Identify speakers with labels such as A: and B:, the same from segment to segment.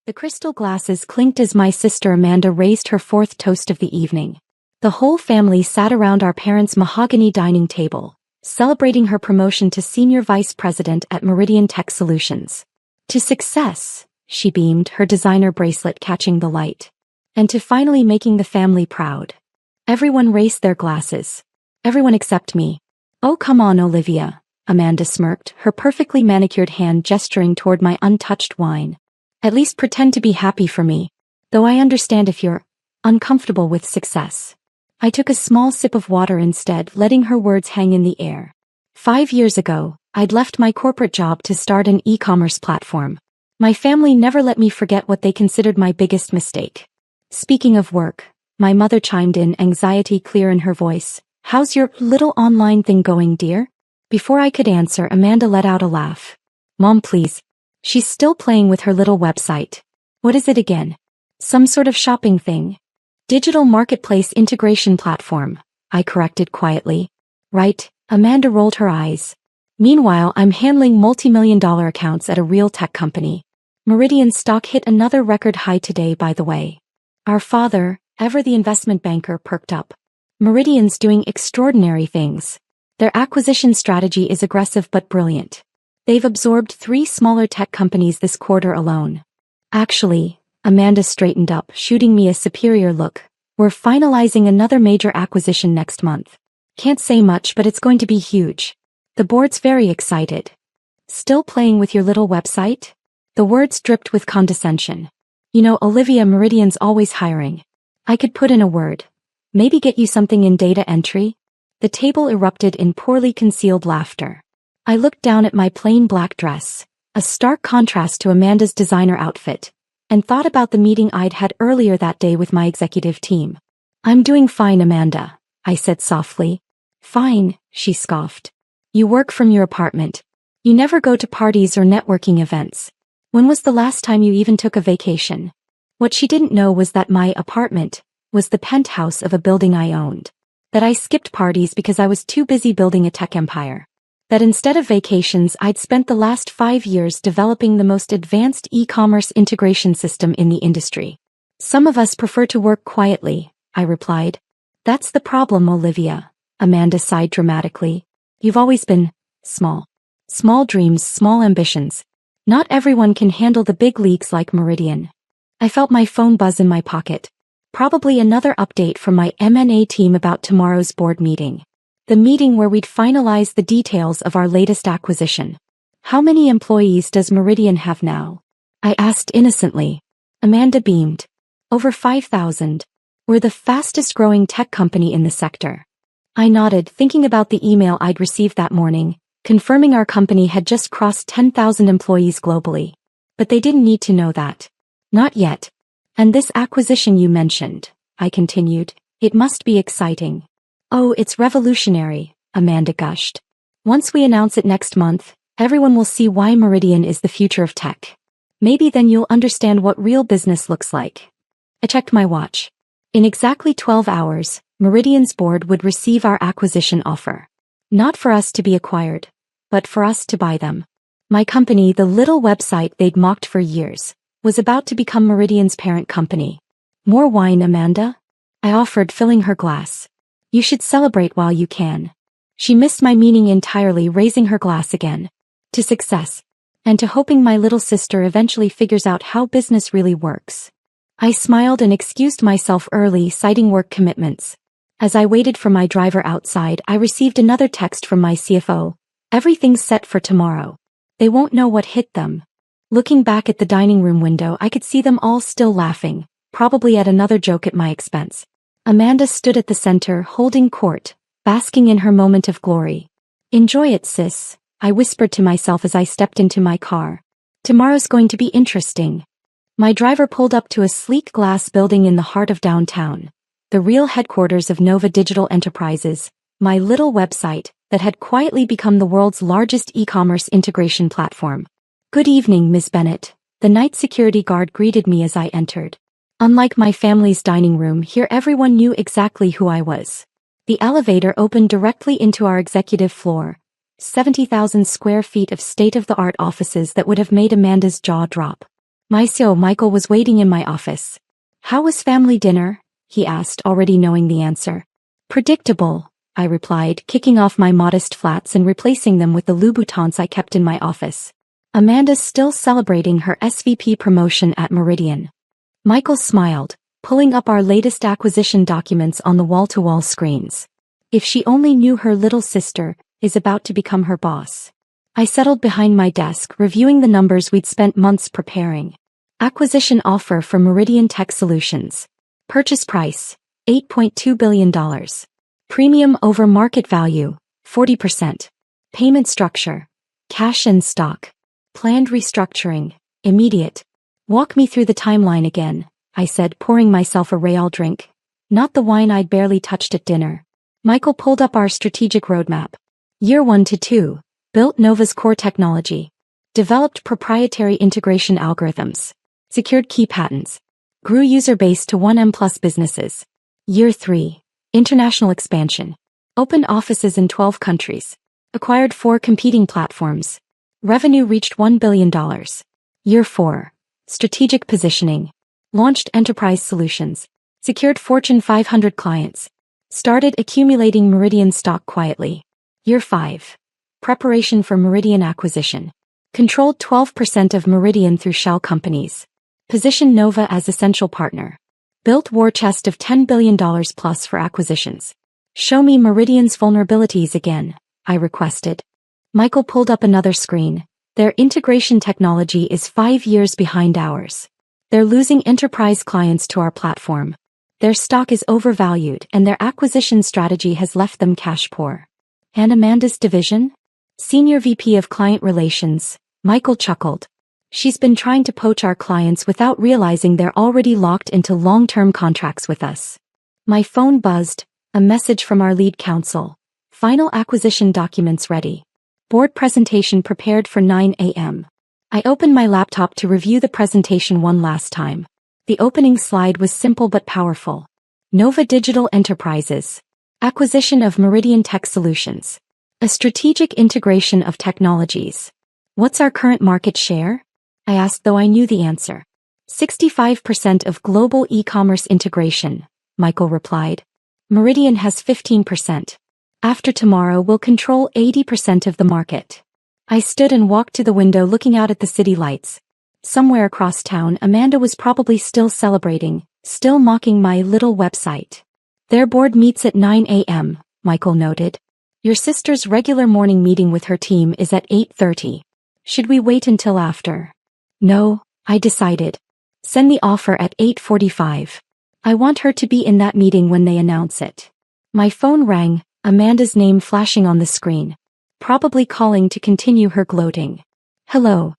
A: The crystal glasses clinked as my sister Amanda raised her fourth toast of the evening. The whole family sat around our parents' mahogany dining table, celebrating her promotion to Senior Vice President at Meridian Tech Solutions. To success, she beamed, her designer bracelet catching the light. And to finally making the family proud. Everyone raised their glasses. Everyone except me. Oh, come on, Olivia, Amanda smirked, her perfectly manicured hand gesturing toward my untouched wine. At least pretend to be happy for me, though I understand if you're uncomfortable with success. I took a small sip of water instead, letting her words hang in the air. 5 years ago, I'd left my corporate job to start an e-commerce platform. My family never let me forget what they considered my biggest mistake. Speaking of work, my mother chimed in, anxiety clear in her voice. How's your little online thing going, dear? Before I could answer, Amanda let out a laugh. Mom, please. She's still playing with her little website. What is it again? Some sort of shopping thing? Digital marketplace integration platform, I corrected quietly. Right, Amanda rolled her eyes. Meanwhile, I'm handling multi-million-dollar accounts at a real tech company. Meridian stock hit another record high today, by the way. Our father, ever the investment banker, perked up. Meridian's doing extraordinary things. Their acquisition strategy is aggressive but brilliant. They've absorbed 3 smaller tech companies this quarter alone. Actually, Amanda straightened up, shooting me a superior look. We're finalizing another major acquisition next month. Can't say much, but it's going to be huge. The board's very excited. Still playing with your little website? The words dripped with condescension. You know, Olivia, Meridian's always hiring. I could put in a word. Maybe get you something in data entry? The table erupted in poorly concealed laughter. I looked down at my plain black dress, a stark contrast to Amanda's designer outfit, and thought about the meeting I'd had earlier that day with my executive team. I'm doing fine, Amanda, I said softly. Fine, she scoffed. You work from your apartment. You never go to parties or networking events. When was the last time you even took a vacation? What she didn't know was that my apartment was the penthouse of a building I owned. That I skipped parties because I was too busy building a tech empire. That instead of vacations, I'd spent the last 5 years developing the most advanced e-commerce integration system in the industry. Some of us prefer to work quietly, I replied. That's the problem, Olivia, Amanda sighed dramatically. You've always been small. Small dreams, small ambitions. Not everyone can handle the big leagues like Meridian. I felt my phone buzz in my pocket. Probably another update from my M&A team about tomorrow's board meeting. The meeting where we'd finalize the details of our latest acquisition. How many employees does Meridian have now? I asked innocently. Amanda beamed. Over 5,000. We're the fastest growing tech company in the sector. I nodded, thinking about the email I'd received that morning, confirming our company had just crossed 10,000 employees globally. But they didn't need to know that. Not yet. And this acquisition you mentioned, I continued, it must be exciting. Oh, it's revolutionary, Amanda gushed. Once we announce it next month, everyone will see why Meridian is the future of tech. Maybe then you'll understand what real business looks like. I checked my watch. In exactly 12 hours, Meridian's board would receive our acquisition offer. Not for us to be acquired, but for us to buy them. My company, the little website they'd mocked for years, was about to become Meridian's parent company. More wine, Amanda? I offered, filling her glass. You should celebrate while you can. She missed my meaning entirely, raising her glass again. To success. And to hoping my little sister eventually figures out how business really works. I smiled and excused myself early, citing work commitments. As I waited for my driver outside, I received another text from my CFO. Everything's set for tomorrow. They won't know what hit them. Looking back at the dining room window, I could see them all still laughing, probably at another joke at my expense. Amanda stood at the center, holding court, basking in her moment of glory. Enjoy it, sis, I whispered to myself as I stepped into my car. Tomorrow's going to be interesting. My driver pulled up to a sleek glass building in the heart of downtown, the real headquarters of Nova Digital Enterprises, my little website that had quietly become the world's largest e-commerce integration platform. Good evening, Ms. Bennett, the night security guard greeted me as I entered. Unlike my family's dining room, here everyone knew exactly who I was. The elevator opened directly into our executive floor, 70,000 square feet of state-of-the-art offices that would have made Amanda's jaw drop. Michael was waiting in my office. How was family dinner? He asked, already knowing the answer. Predictable, I replied, kicking off my modest flats and replacing them with the Louboutins I kept in my office. Amanda's still celebrating her SVP promotion at Meridian. Michael smiled, pulling up our latest acquisition documents on the wall-to-wall screens. If she only knew her little sister is about to become her boss. I settled behind my desk, reviewing the numbers we'd spent months preparing. Acquisition offer for Meridian Tech Solutions. Purchase price, $8.2 billion. Premium over market value, 40%. Payment structure, cash and stock. Planned restructuring, immediate. Walk me through the timeline again, I said, pouring myself a Real drink. Not the wine I'd barely touched at dinner. Michael pulled up our strategic roadmap. Year 1 to 2, built Nova's core technology. Developed proprietary integration algorithms. Secured key patents. Grew user base to 1M plus businesses. Year 3, international expansion. Opened offices in 12 countries. Acquired 4 competing platforms. Revenue reached $1 billion. Year 4, strategic positioning. Launched enterprise solutions. Secured Fortune 500 clients. Started accumulating Meridian stock quietly. Year 5, preparation for Meridian acquisition. Controlled 12% of Meridian through shell companies. Positioned Nova as essential partner. Built war chest of $10 billion plus for acquisitions. Show me Meridian's vulnerabilities again, I requested. Michael pulled up another screen. Their integration technology is 5 years behind ours. They're losing enterprise clients to our platform. Their stock is overvalued and their acquisition strategy has left them cash poor. And Amanda's division? Senior VP of Client Relations, Michael chuckled. She's been trying to poach our clients without realizing they're already locked into long-term contracts with us. My phone buzzed, a message from our lead counsel. Final acquisition documents ready. Board presentation prepared for 9 a.m. I opened my laptop to review the presentation one last time. The opening slide was simple but powerful. Nova Digital Enterprises. Acquisition of Meridian Tech Solutions. A strategic integration of technologies. What's our current market share? I asked, though I knew the answer. 65% of global e-commerce integration, Michael replied. Meridian has 15%. After tomorrow we'll control 80% of the market. I stood and walked to the window looking out at the city lights. Somewhere across town Amanda was probably still celebrating, still mocking my little website. Their board meets at 9 a.m., Michael noted. Your sister's regular morning meeting with her team is at 8:30. Should we wait until after? No, I decided. Send the offer at 8:45. I want her to be in that meeting when they announce it. My phone rang, Amanda's name flashing on the screen. Probably calling to continue her gloating. Hello.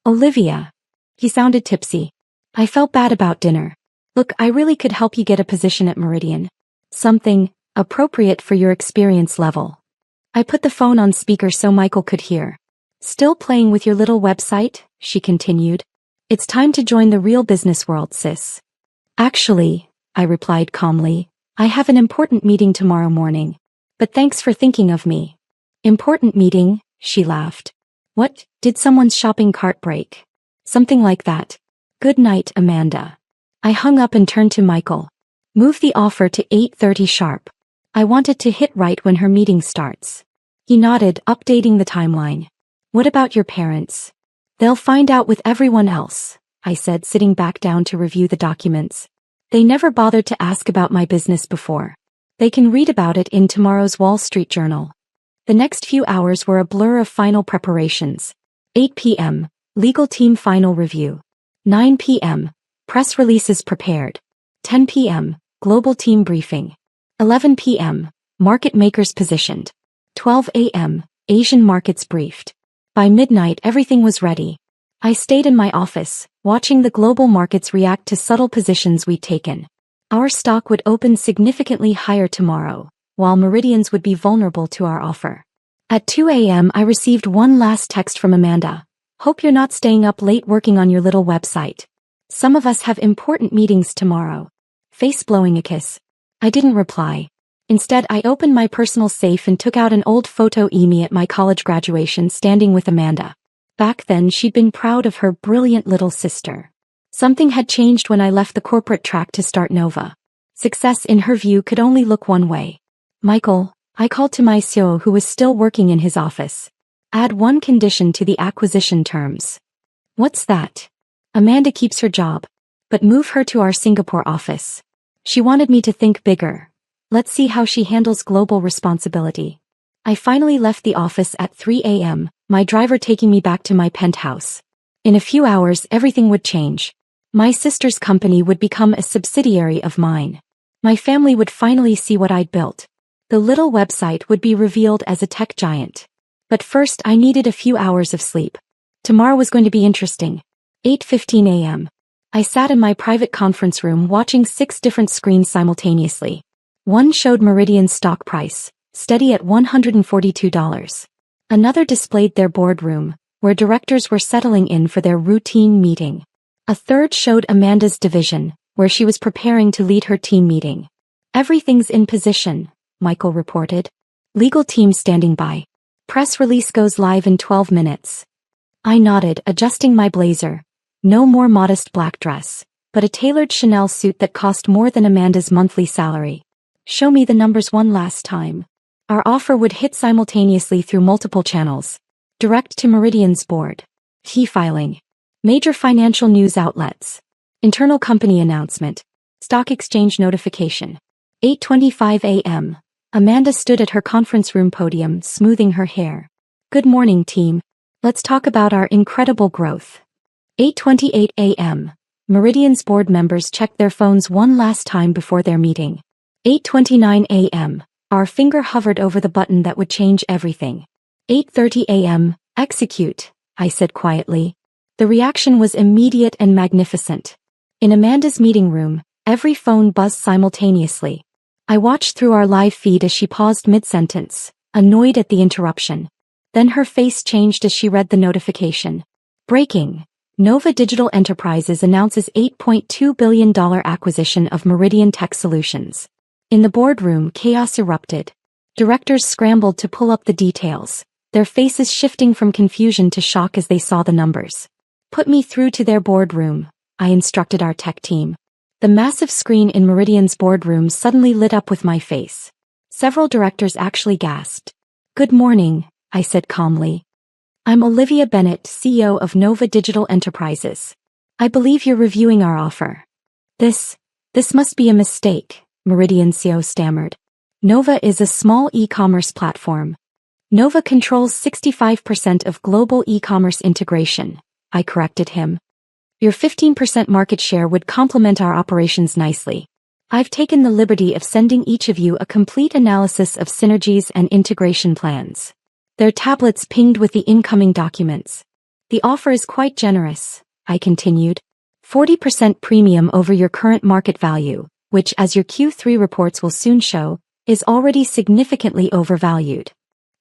A: Olivia. He sounded tipsy. I felt bad about dinner. Look, I really could help you get a position at Meridian. Something appropriate for your experience level. I put the phone on speaker so Michael could hear. Still playing with your little website? She continued. It's time to join the real business world, sis. Actually, I replied calmly, I have an important meeting tomorrow morning. But thanks for thinking of me. Important meeting, she laughed. What, did someone's shopping cart break? Something like that. Good night, Amanda. I hung up and turned to Michael. Move the offer to 8:30 sharp. I wanted to hit right when her meeting starts. He nodded, updating the timeline. What about your parents? They'll find out with everyone else, I said, sitting back down to review the documents. They never bothered to ask about my business before. They can read about it in tomorrow's Wall Street Journal. The next few hours were a blur of final preparations. 8 p.m., legal team final review. 9 p.m., press releases prepared. 10 p.m., global team briefing. 11 p.m., market makers positioned. 12 a.m., Asian markets briefed. By midnight everything was ready. I stayed in my office, watching the global markets react to subtle positions we'd taken. Our stock would open significantly higher tomorrow, while Meridian's would be vulnerable to our offer. At 2 a.m. I received one last text from Amanda. Hope you're not staying up late working on your little website. Some of us have important meetings tomorrow. Face blowing a kiss. I didn't reply. Instead, I opened my personal safe and took out an old photo of me at my college graduation standing with Amanda. Back then she'd been proud of her brilliant little sister. Something had changed when I left the corporate track to start Nova. Success in her view could only look one way. Michael, I called to my CEO who was still working in his office. Add one condition to the acquisition terms. What's that? Amanda keeps her job, but move her to our Singapore office. She wanted me to think bigger. Let's see how she handles global responsibility. I finally left the office at 3 a.m., my driver taking me back to my penthouse. In a few hours everything would change. My sister's company would become a subsidiary of mine. My family would finally see what I'd built. The little website would be revealed as a tech giant. But first I needed a few hours of sleep. Tomorrow was going to be interesting. 8:15 a.m. I sat in my private conference room watching 6 different screens simultaneously. One showed Meridian's stock price, steady at $142. Another displayed their boardroom, where directors were settling in for their routine meeting. A third showed Amanda's division, where she was preparing to lead her team meeting. Everything's in position, Michael reported. Legal team standing by. Press release goes live in 12 minutes. I nodded, adjusting my blazer. No more modest black dress, but a tailored Chanel suit that cost more than Amanda's monthly salary. Show me the numbers one last time. Our offer would hit simultaneously through multiple channels. Direct to Meridian's board. E-filing. Major financial news outlets. Internal company announcement. Stock exchange notification. 8:25 a.m. Amanda stood at her conference room podium, smoothing her hair. Good morning, team. Let's talk about our incredible growth. 8:28 a.m. Meridian's board members checked their phones one last time before their meeting. 8:29 a.m. Our finger hovered over the button that would change everything. 8:30 a.m. Execute, I said quietly. The reaction was immediate and magnificent. In Amanda's meeting room, every phone buzzed simultaneously. I watched through our live feed as she paused mid-sentence, annoyed at the interruption. Then her face changed as she read the notification. Breaking. Nova Digital Enterprises announces $8.2 billion acquisition of Meridian Tech Solutions. In the boardroom, chaos erupted. Directors scrambled to pull up the details, their faces shifting from confusion to shock as they saw the numbers. Put me through to their boardroom, I instructed our tech team. The massive screen in Meridian's boardroom suddenly lit up with my face. Several directors actually gasped. Good morning, I said calmly. I'm Olivia Bennett, CEO of Nova Digital Enterprises. I believe you're reviewing our offer. This must be a mistake, Meridian CEO stammered. Nova is a small e-commerce platform. Nova controls 65% of global e-commerce integration, I corrected him. Your 15% market share would complement our operations nicely. I've taken the liberty of sending each of you a complete analysis of synergies and integration plans. Their tablets pinged with the incoming documents. The offer is quite generous, I continued. 40% premium over your current market value, which, as your Q3 reports will soon show, is already significantly overvalued.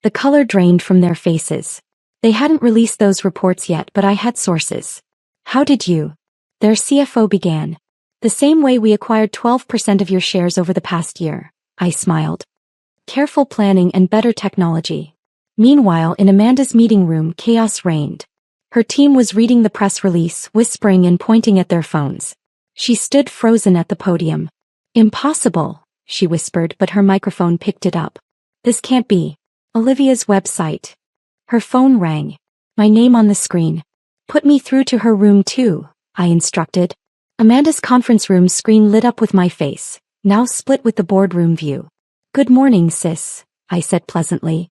A: The color drained from their faces. They hadn't released those reports yet, but I had sources. How did you? Their CFO began. The same way we acquired 12% of your shares over the past year, I smiled. Careful planning and better technology. Meanwhile, in Amanda's meeting room, chaos reigned. Her team was reading the press release, whispering and pointing at their phones. She stood frozen at the podium. Impossible, she whispered, but her microphone picked it up. This can't be. Olivia's website. Her phone rang. My name on the screen. Put me through to her room too, I instructed. Amanda's conference room screen lit up with my face, now split with the boardroom view. Good morning, sis, I said pleasantly.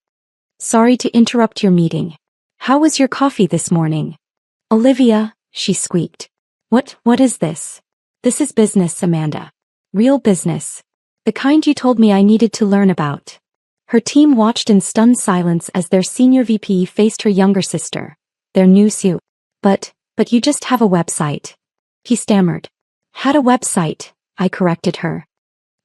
A: Sorry to interrupt your meeting. How was your coffee this morning? Olivia, she squeaked. What is this? This is business, Amanda. Real business. The kind you told me I needed to learn about. Her team watched in stunned silence as their senior VP faced her younger sister, their new CEO. But you just have a website. He stammered. Had a website, I corrected her.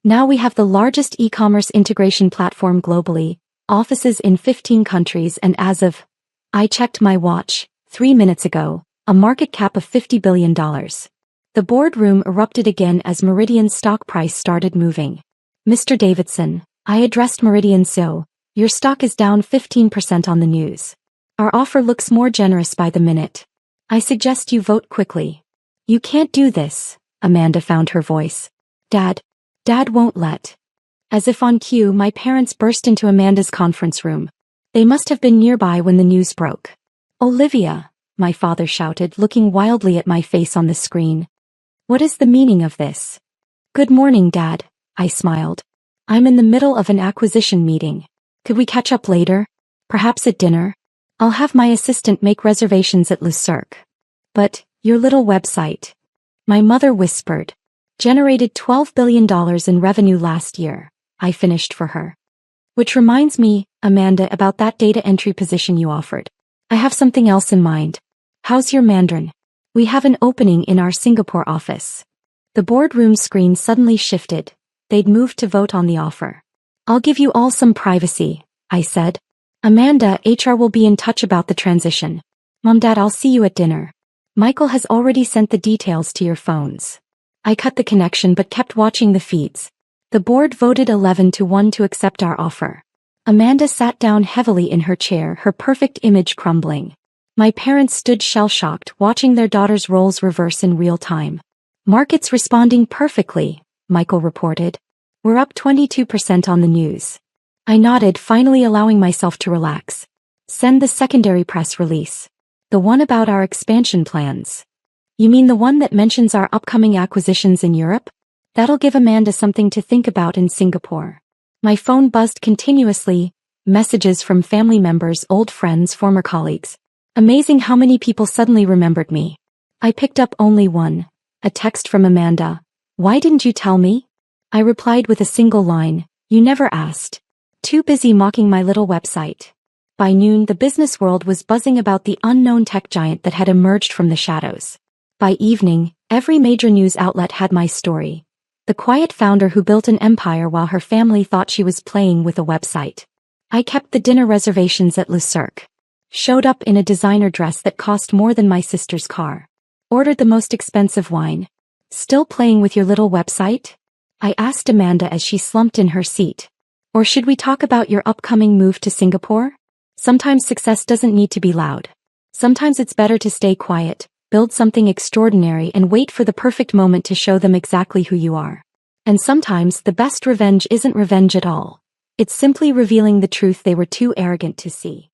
A: Now we have the largest e-commerce integration platform globally, offices in 15 countries, and as of, I checked my watch, 3 minutes ago, a market cap of $50 billion. The boardroom erupted again as Meridian's stock price started moving. Mr. Davidson, I addressed Meridian CEO, your stock is down 15% on the news. Our offer looks more generous by the minute. I suggest you vote quickly. You can't do this, Amanda found her voice. Dad won't let. As if on cue, my parents burst into Amanda's conference room. They must have been nearby when the news broke. Olivia, my father shouted, looking wildly at my face on the screen. What is the meaning of this? Good morning, Dad, I smiled. I'm in the middle of an acquisition meeting. Could we catch up later? Perhaps at dinner? I'll have my assistant make reservations at Le Cirque. But, your little website. My mother whispered. Generated $12 billion in revenue last year, I finished for her. Which reminds me, Amanda, about that data entry position you offered. I have something else in mind. How's your Mandarin? We have an opening in our Singapore office. The boardroom screen suddenly shifted. They'd moved to vote on the offer. I'll give you all some privacy, I said. Amanda, HR will be in touch about the transition. Mom, Dad, I'll see you at dinner. Michael has already sent the details to your phones. I cut the connection but kept watching the feeds. The board voted 11-1 to accept our offer. Amanda sat down heavily in her chair, her perfect image crumbling. My parents stood shell-shocked, watching their daughter's roles reverse in real time. Markets responding perfectly, Michael reported. We're up 22% on the news. I nodded, finally allowing myself to relax. Send the secondary press release. The one about our expansion plans. You mean the one that mentions our upcoming acquisitions in Europe? That'll give Amanda something to think about in Singapore. My phone buzzed continuously, messages from family members, old friends, former colleagues. Amazing how many people suddenly remembered me. I picked up only one, a text from Amanda. Why didn't you tell me? I replied with a single line, you never asked. Too busy mocking my little website. By noon, the business world was buzzing about the unknown tech giant that had emerged from the shadows. By evening, every major news outlet had my story. The quiet founder who built an empire while her family thought she was playing with a website. I kept the dinner reservations at Le Cirque. Showed up in a designer dress that cost more than my sister's car. Ordered the most expensive wine. Still playing with your little website? I asked Amanda as she slumped in her seat. Or should we talk about your upcoming move to Singapore? Sometimes success doesn't need to be loud. Sometimes it's better to stay quiet, build something extraordinary, and wait for the perfect moment to show them exactly who you are. And sometimes the best revenge isn't revenge at all. It's simply revealing the truth they were too arrogant to see.